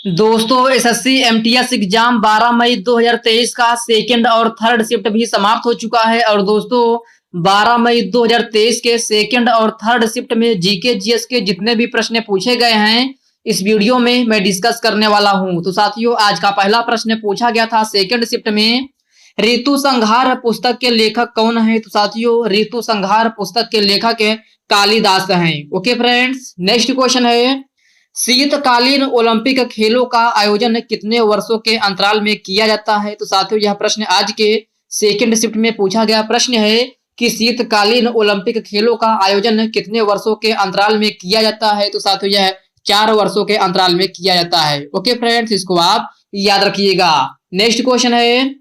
दोस्तों SSC MTS exam 12 मई 2023 का second और थर्ड शिफ्ट भी समाप्त हो चुका है। और दोस्तों 12 मई 2023 के सेकंड और थर्ड शिफ्ट में जीके जीएस के जितने भी प्रश्न पूछे गए हैं इस वीडियो में मैं डिस्कस करने वाला हूं। तो साथियों आज का पहला प्रश्न पूछा गया था सेकंड शिफ्ट में, ऋतु संहार पुस्तक के लेखक कौन है। तो साथियों ऋतु संहार पुस्तक के लेखक कालिदास हैं। ओके फ्रेंड्स, नेक्स्ट क्वेश्चन है, शीतकालीन ओलंपिक खेलों का आयोजन कितने वर्षों के अंतराल में किया जाता है। तो साथियों यह प्रश्न आज के सेकंड शिफ्ट में पूछा गया प्रश्न है कि शीतकालीन ओलंपिक खेलों का आयोजन कितने वर्षों के अंतराल में किया जाता है। तो साथियों यह 4 वर्षों के अंतराल में किया जाता है। ओके फ्रेंड्स, इसको आप याद रखिएगा। नेक्स्ट क्वेश्चन है,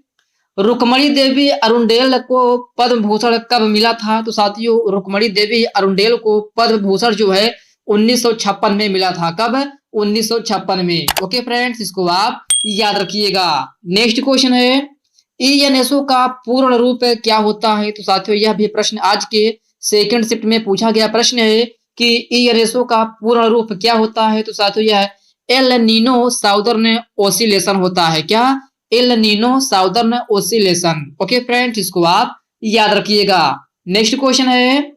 रुक्मणी देवी अरुंडेल को पद्म भूषण कब मिला था। तो साथियों रुक्मणी देवी अरुंडेल को पद्म भूषण जो है 1956 में मिला था। कब? 1956 में। ओके फ्रेंड्स, इसको आप याद रखिएगा। नेक्स्ट क्वेश्चन है, ईएनएसओ का पूर्ण रूप क्या होता है। तो साथियों यह भी प्रश्न आज के सेकंड शिफ्ट में पूछा गया प्रश्न है कि ईएनएसओ का पूर्ण रूप क्या होता है। तो साथियों यह एल नीनो साउदर्न ओसिलेशन होता है। क्या? El Nino southern oscillation. Okay friends, इसको आप याद रखिएगा। नेक्स्ट क्वेश्चन है,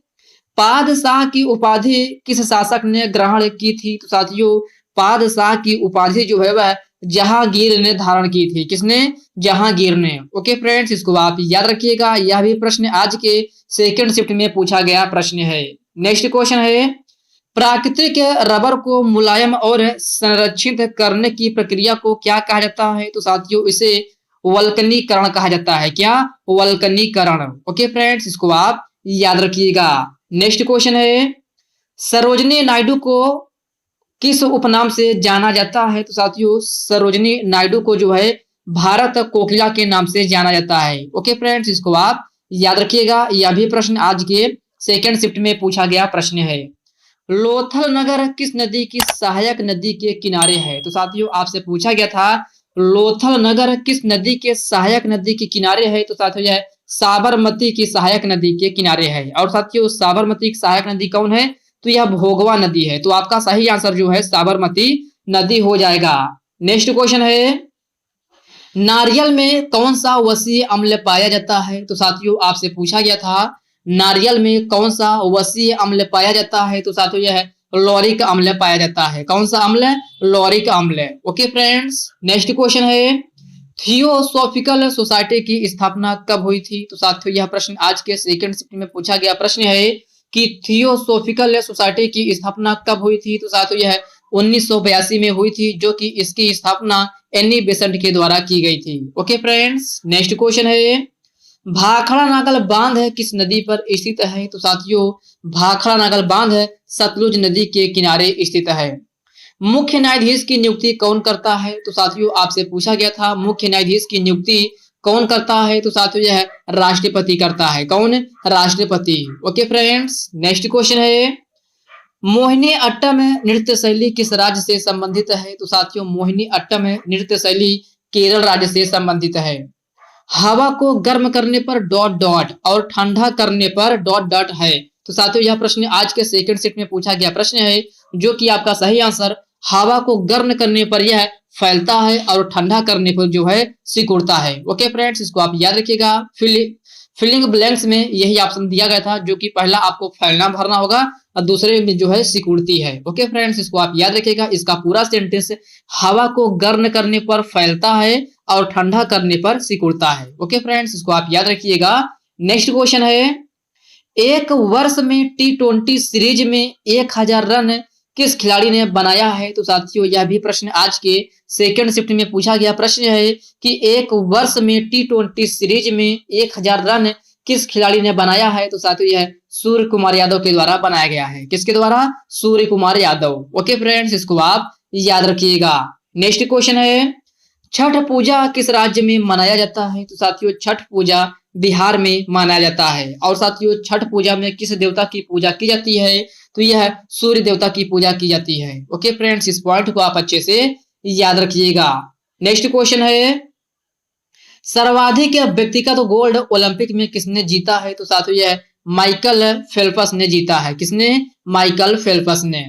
पादशाह की उपाधि किस शासक ने ग्रहण की थी। तो साथियों पादशाह की उपाधि जो है वह जहांगीर ने धारण की थी। किसने? जहांगीर ने। ओके फ्रेंड्स, इसको आप याद रखिएगा। यह भी प्रश्न आज के सेकंड शिफ्ट में पूछा गया प्रश्न है। नेक्स्ट क्वेश्चन है, प्राकृतिक रबर को मुलायम और संरक्षित करने की प्रक्रिया को क्या कहा जाता है। तो साथियों इसे वल्कनीकरण कहा जाता है। क्या? वल्कनीकरण। ओके फ्रेंड्स, इसको आप याद रखिएगा। नेक्स्ट क्वेश्चन है, सरोजनी नायडू को किस उपनाम से जाना जाता है। तो साथियों सरोजनी नायडू को जो है भारत कोकिला के नाम से जाना जाता है। ओके फ्रेंड्स, इसको आप याद रखिएगा। यह भी प्रश्न आज के सेकंड शिफ्ट में पूछा गया प्रश्न है। लोथल नगर किस नदी की सहायक नदी के किनारे है। तो साथियों आपसे पूछा गया था लोथल नगर किस नदी के सहायक नदी के किनारे है। तो साथियों यह साबरमती की सहायक नदी के किनारे है। और साथियों साबरमती की सहायक नदी कौन है। तो यह भोगवा नदी है। तो आपका सही आंसर जो है साबरमती नदी हो जाएगा। नेक्स्ट क्वेश्चन है, नारियल में कौन सा वसीय अम्ल पाया जाता है। तो साथियों आपसे पूछा गया था नारियल में कौन सा वसीय अम्ल पाया जाता है। तो साथियों यह लॉरिक अम्ल पाया जाता है। कौन सा अम्ल? लॉरिक अम्ल। ओके फ्रेंड्स, नेक्स्ट क्वेश्चन है, थियोसॉफिकल सोसाइटी की स्थापना कब हुई थी। तो साथियों यह प्रश्न आज के सेकंड शिफ्ट में पूछा गया प्रश्न है कि थियोसॉफिकल सोसाइटी की स्थापना कब हुई थी। तो साथियों यह 1982 में हुई थी, जो कि इसकी स्थापना एनी बेसेंट के द्वारा की गई थी। ओके फ्रेंड्स, नेक्स्ट क्वेश्चन है, भाखड़ा नागल बांध किस नदी पर स्थित है। तो साथियों भाखड़ा नागल बांध सतलुज नदी के किनारे स्थित है। मुख्य न्यायाधीश की नियुक्ति कौन करता है। तो साथियों आपसे पूछा गया था मुख्य न्यायाधीश की नियुक्ति कौन करता है। तो साथियों यह राष्ट्रपति करता है। कौन? राष्ट्रपति। ओके फ्रेंड्स, नेक्स्ट क्वेश्चन है, मोहिनी अट्टम नृत्य शैली किस राज्य से संबंधित है। तो साथियों मोहिनी अट्टम नृत्य शैली केरल राज्य से संबंधित है। हवा को गर्म करने पर डॉट डॉट और ठंडा करने पर डॉट डॉट है। तो साथियों यह प्रश्न आज के सेकंड शिफ्ट में पूछा गया प्रश्न है, जो कि आपका सही आंसर हवा को गर्म करने पर यह फैलता है और ठंडा करने पर जो है सिकुड़ता है। ओके फ्रेंड्स, इसको आप याद रखिएगा। फिलिंग ब्लैंक्स में यही ऑप्शन दिया गया था, जो कि पहला आपको फैलना भरना होगा और दूसरे में जो है सिकुड़ती है। ओके फ्रेंड्स, इसको आप याद रखिएगा। इसका पूरा सेंटेंस हवा को गर्म करने पर फैलता है और ठंडा करने पर सिकुड़ता है। ओके फ्रेंड्स, इसको आप याद रखिएगा। नेक्स्ट क्वेश्चन है, एक वर्ष में T20 सीरीज में 1000 रन किस खिलाड़ी ने बनाया है। तो साथियों यह भी प्रश्न आज के सेकंड शिफ्ट में पूछा गया प्रश्न है कि एक वर्ष में T20 सीरीज में 1000 रन किस खिलाड़ी ने बनाया है। तो साथियों यह सूर्य कुमार यादव के द्वारा बनाया गया है। किसके द्वारा? सूर्य कुमार यादव। ओके फ्रेंड्स, इसको आप याद रखिएगा। नेक्स्ट क्वेश्चन है, छठ पूजा किस राज्य में मनाया जाता है। तो साथियों छठ पूजा बिहार में मनाया जाता है। और साथियों छठ पूजा में किस देवता की पूजा की जाती है। तो यह सूर्य देवता की पूजा की जाती है। ओके फ्रेंड्स, इस पॉइंट को आप अच्छे से याद रखिएगा। नेक्स्ट क्वेश्चन है, सर्वाधिक व्यक्तिगत गोल्ड ओलंपिक में किसने जीता है। तो साथियों यह माइकल फेल्प्स ने जीता है। किसने? माइकल फेल्प्स ने।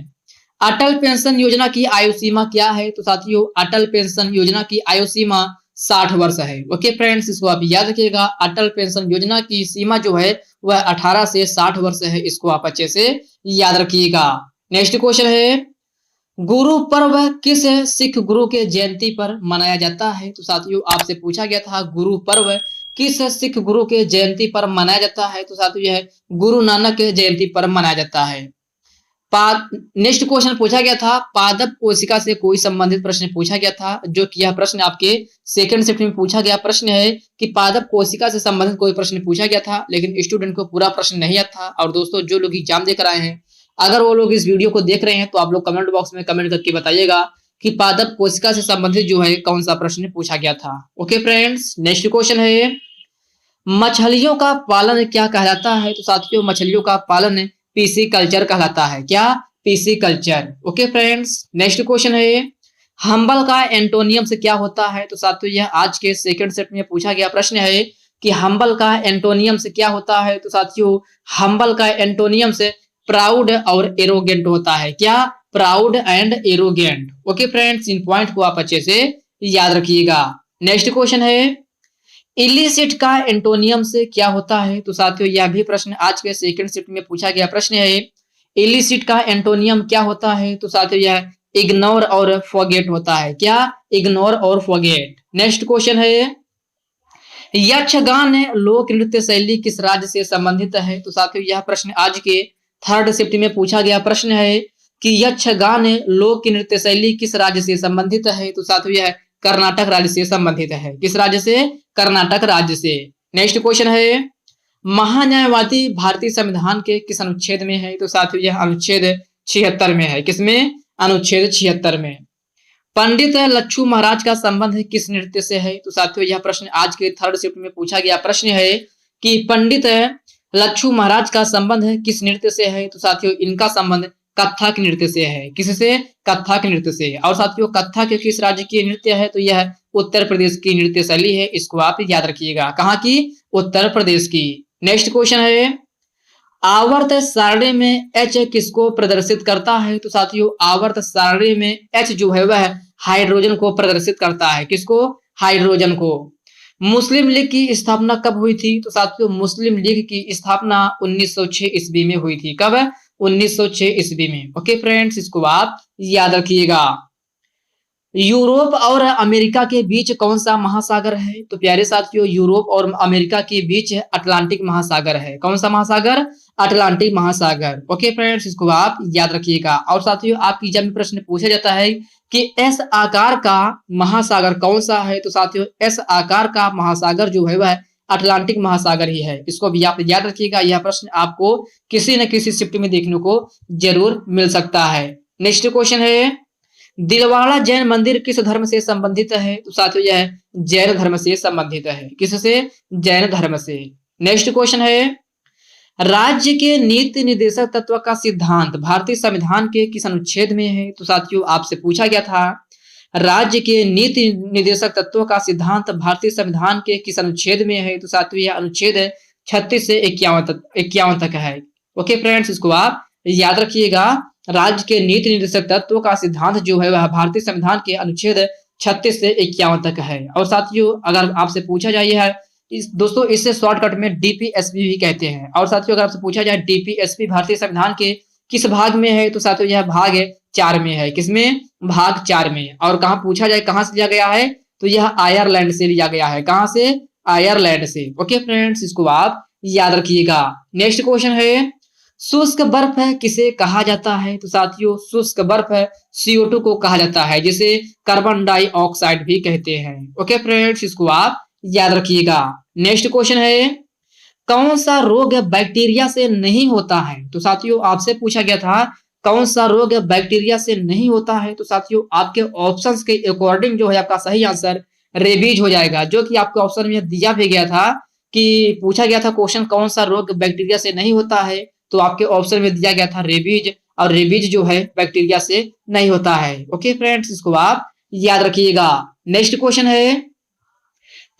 अटल पेंशन योजना की आयु सीमा क्या है? तो साथियों अटल पेंशन योजना की आयु सीमा 60 वर्ष है। ओके फ्रेंड्स, इसको आप याद रखिएगा। अटल पेंशन योजना की सीमा जो है वह 18 से 60 वर्ष है। इसको आप अच्छे से याद रखिएगा। नेक्स्ट क्वेश्चन है, गुरु पर्व किस सिख गुरु के जयंती पर मनाया जाता है? तो साथियों आपसे पूछा गया था गुरु पर्व किस सिख गुरु के जयंती पर मनाया जाता है? तो साथियों यह गुरु नानक के जयंती पर मनाया जाता है। नेक्स्ट क्वेश्चन पूछा गया था, पादप कोशिका से कोई संबंधित प्रश्न पूछा गया था, जो कि यह प्रश्न आपके सेकंड शिफ्ट में पूछा गया प्रश्न है कि पादप कोशिका से संबंधित कोई प्रश्न पूछा गया था, लेकिन स्टूडेंट को पूरा प्रश्न नहीं आता था। और दोस्तों जो लोग एग्जाम देकर आए हैं, अगर वो लोग इस वीडियो को देख रहे हैं तो आप लोग कमेंट बॉक्स में कमेंट करके बताइएगा कि पादप कोशिका से संबंधित जो है कौन सा प्रश्न पूछा गया था। ओके फ्रेंड्स, नेक्स्ट क्वेश्चन है, मछलियों का पालन क्या कहलाता है? तो साथियों मछलियों का पालन पीसी कल्चर कहलाता है। क्या? PC culture. Okay friends, next question है, हम्बल का एंटोनियम से क्या होता है? तो साथियों यह आज के सेकंड सेट में पूछा गया प्रश्न है कि हम्बल का एंटोनियम से क्या होता है? तो साथियों हम्बल का एंटोनियम से प्राउड और एरोगेंट होता है। क्या? Proud and arrogant. Okay friends, in point को आप अच्छे से याद रखिएगा। नेक्स्ट क्वेश्चन है, इलिसिट का एंटोनियम से क्या होता है? तो साथियों यह भी प्रश्न आज के सेकंड शिफ्ट में पूछा गया प्रश्न है। इलिसिट का एंटोनियम क्या होता है? तो साथियों यह इग्नोर और फॉरगेट होता है। क्या? इग्नोर और फॉरगेट। नेक्स्ट क्वेश्चन है, यक्षगान लोक नृत्य शैली किस राज्य से संबंधित है? तो साथियों यह प्रश्न आज के थर्ड शिफ्ट में पूछा गया प्रश्न है कि यक्षगान लोक नृत्य शैली किस राज्य से संबंधित है? तो साथियों यह कर्नाटक राज्य से संबंधित है। किस राज्य से? कर्नाटक राज्य से। नेक्स्ट क्वेश्चन है, महान्यायवादी भारतीय संविधान के किस अनुच्छेद में है? तो साथियों यह अनुच्छेद 76 में है। किसमें? अनुच्छेद 76 में। पंडित लच्छू महाराज का संबंध किस नृत्य से है? तो साथियों यह प्रश्न आज के थर्ड शिफ्ट में पूछा गया प्रश्न है कि पंडित लच्छू महाराज का संबंध किस नृत्य से है? तो साथियों इनका संबंध कथक नृत्य से है। किससे? कथक नृत्य से। और साथियों कथक किस राज्य की नृत्य है? तो यह उत्तर प्रदेश की नृत्य शैली है। इसको आप याद रखिएगा। कहाँ की? उत्तर प्रदेश की। नेक्स्ट क्वेश्चन है, आवर्त सारणी में एच किसको प्रदर्शित करता है? तो साथियों आवर्त सारणी में एच जो है वह हाइड्रोजन को प्रदर्शित करता है। किसको? हाइड्रोजन को। मुस्लिम लीग की स्थापना कब हुई थी? तो साथियों मुस्लिम लीग की स्थापना 1906 ईस्वी में हुई थी। कब? 1906 ईस्वी में। ओके फ्रेंड्स, इसको आप याद रखिएगा। यूरोप और अमेरिका के बीच कौन सा महासागर है? तो प्यारे साथियों यूरोप और अमेरिका के बीच अटलांटिक महासागर है। कौन सा महासागर? अटलांटिक महासागर। ओके फ्रेंड्स, इसको आप याद रखिएगा। और साथियों आपकी एग्जाम में प्रश्न पूछा जाता है कि एस आकार का महासागर कौन सा है? तो साथियों एस आकार का महासागर जो है वह अटलांटिक महासागर ही है। इसको भी आप याद रखिएगा। यह प्रश्न आपको किसी न किसी शिफ्ट में देखने को जरूर मिल सकता है। नेक्स्ट क्वेश्चन है, दिलवाड़ा जैन मंदिर किस धर्म से संबंधित है? तो साथियों यह जैन धर्म से संबंधित है। किससे? जैन धर्म से। नेक्स्ट क्वेश्चन है, राज्य के नीति निर्देशक तत्व का सिद्धांत भारतीय संविधान के किस अनुच्छेद में है? तो साथियों आपसे पूछा गया था राज्य के नीति निर्देशक तत्वों का सिद्धांत भारतीय संविधान के किस अनुच्छेद में है? तो साथियों यह अनुच्छेद 36 से 51 तक है। ओके फ्रेंड्स, इसको आप याद रखिएगा। राज्य के नीति निर्देशक तत्वों का सिद्धांत जो है वह भारतीय संविधान के अनुच्छेद 36 से 51 तक है। और साथियों अगर आपसे पूछा जाए दोस्तों इसे शॉर्टकट में डीपीएसपी भी कहते हैं। और साथियों अगर आपसे पूछा जाए डीपीएसपी भारतीय संविधान के किस भाग में है? तो साथियों यह भाग 4 में है। किसमें? भाग 4 में। और कहाँ पूछा जाए कहाँ से लिया गया है? तो यह आयरलैंड से लिया गया है। कहाँ से? आयरलैंड से। ओके फ्रेंड्स, इसको आप याद रखिएगा। नेक्स्ट क्वेश्चन है, शुष्क बर्फ किसे कहा जाता है? तो साथियों शुष्क बर्फ CO2 को कहा जाता है, जिसे कार्बन डाइऑक्साइड भी कहते हैं। ओके फ्रेंड्स, इसको आप याद रखिएगा। नेक्स्ट क्वेश्चन है, कौन सा रोग बैक्टीरिया से नहीं होता है? तो साथियों आपसे पूछा गया था कौन सा रोग बैक्टीरिया से नहीं होता है? तो साथियों आपके ऑप्शंस के अकॉर्डिंग जो है आपका सही आंसर रेबीज हो जाएगा, जो कि आपके ऑप्शन में दिया भी गया था कि पूछा गया था क्वेश्चन कौन सा रोग बैक्टीरिया से नहीं होता है, तो आपके ऑप्शन में दिया गया था रेबीज। और रेबीज जो है बैक्टीरिया से नहीं होता है। ओके फ्रेंड्स, इसको आप याद रखिएगा। नेक्स्ट क्वेश्चन है,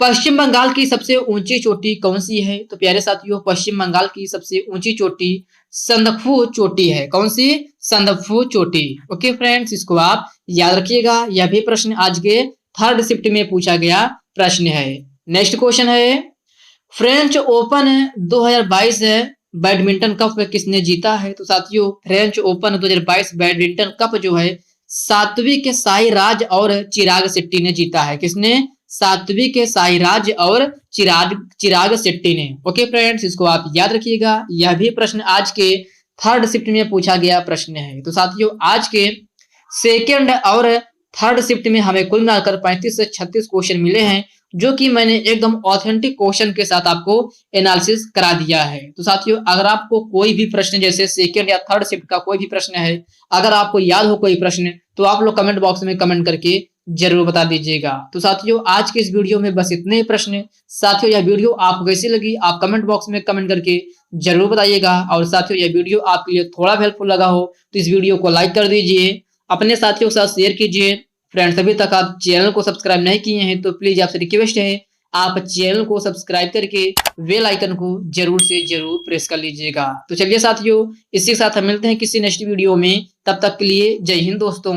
पश्चिम बंगाल की सबसे ऊंची चोटी कौन सी है? तो प्यारे साथियों पश्चिम बंगाल की सबसे ऊंची चोटी संदकफू चोटी है। कौन सी? संदफू चोटी। ओके फ्रेंड्स, इसको आप याद रखिएगा। यह भी प्रश्न आज के थर्ड शिफ्ट में पूछा गया प्रश्न है। नेक्स्ट क्वेश्चन है, फ्रेंच ओपन 2022 बैडमिंटन कप किसने जीता है? तो साथियों, फ्रेंच ओपन 2022 बैडमिंटन कप जो है सात्विक साईराज और चिराग शेट्टी ने जीता है। किसने? सात्विक साईराज और चिराग शेट्टी ने। ओके फ्रेंड्स, इसको आप याद रखिएगा। यह भी प्रश्न आज के थर्ड शिफ्ट में पूछा गया प्रश्न है। तो साथियों, आज के सेकेंड और थर्ड शिफ्ट में हमें कुल मिलाकर 35 से 36 क्वेश्चन मिले हैं, जो कि मैंने एकदम ऑथेंटिक क्वेश्चन के साथ आपको एनालिसिस करा दिया है। तो साथियों, अगर आपको कोई भी प्रश्न जैसे सेकेंड या थर्ड शिफ्ट का कोई भी प्रश्न है, अगर आपको याद हो कोई प्रश्न, तो आप लोग कमेंट बॉक्स में कमेंट करके जरूर बता दीजिएगा। तो साथियों, आज के इस वीडियो में बस इतने ही प्रश्न। साथियों, यह वीडियो आपको कैसी लगी आप कमेंट बॉक्स में कमेंट करके जरूर बताइएगा। और साथियों, यह वीडियो आपके लिए थोड़ा हेल्पफुल लगा हो तो इस वीडियो को लाइक कर दीजिए, अपने साथियों के साथ शेयर कीजिए। फ्रेंड्स, अभी तक आप चैनल को सब्सक्राइब नहीं किए हैं तो प्लीज आपसे रिक्वेस्ट है, आप चैनल को सब्सक्राइब करके बेल आइकन को जरूर से जरूर प्रेस कर लीजिएगा। तो चलिए साथियों, इसी के साथ हम मिलते हैं किसी नेक्स्ट वीडियो में। तब तक के लिए जय हिंद दोस्तों।